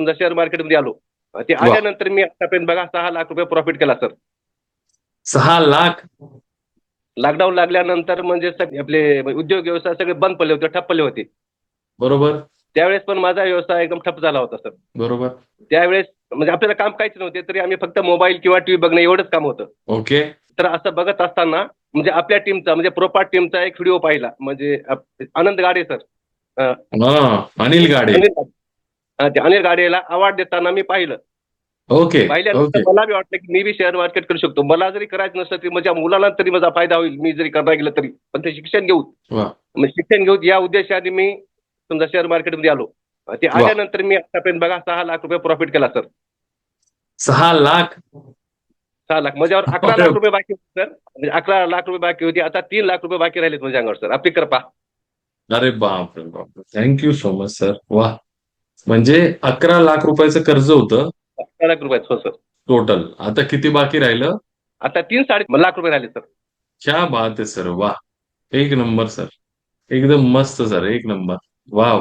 समजा शेअर मार्केटमध्ये आलो, ते वा. आल्यानंतर मी आतापर्यंत बघा 6 लाख रुपये प्रॉफिट केला सर. 6 लाख. लॉकडाऊन लागल्यानंतर म्हणजे आपले उद्योग व्यवसाय सगळे बंद पडले होते, ठप्प पडले होते. बरोबर त्यावेळेस पण माझा व्यवसाय एकदम ठप्प झाला होता सर. बरोबर. त्यावेळेस म्हणजे आपल्याला काम काहीच नव्हते, तरी आम्ही फक्त मोबाईल किंवा टीव्ही बघणं एवढंच काम होतं. ओके. तर असं बघत असताना म्हणजे आपल्या टीमचा म्हणजे प्रोपार्ट टीमचा एक व्हिडिओ पाहिला, म्हणजे आनंद गाडे सर. अनिल गाडे. ते अनिल गाडेला अवॉर्ड देताना मी पाहिलं. ओके पाहिल्यानंतर ओके. मला बी वाटलं की मी बी शेअर मार्केट करू शकतो. मला जरी करायचं नसलं तरी माझ्या मुलाला तरी माझा फायदा होईल, मी जरी करता गेलं तरी. पण ते शिक्षण घेऊ, वा मग शिक्षण घेऊ या उद्देशाने मी समजा शेअर मार्केटमध्ये आलो. ते वा. आल्यानंतर मी आतापर्यंत बघा 6 लाख रुपये प्रॉफिट केला सर. 6 लाख. 6 लाख माझ्यावर 11 लाख रुपये बाकी होते सर. म्हणजे 11 लाख रुपये बाकी होती, आता 3 लाख रुपये बाकी राहिलेत माझ्या अंगावर सर. आपली कृपा. अरे बापरे बापरे, थँक्यू सो मच सर. वा. म्हणजे 11 लाख रुपयाचं कर्ज होतं 11 लाख रुपये हो सर. टोटल. आता किती बाकी राहिलं? आता 3-3.5 लाख रुपये राहिले सर. क्या बात आहे सर. वा. एक नंबर सर. एकदम मस्त सर. एक नंबर. वाव.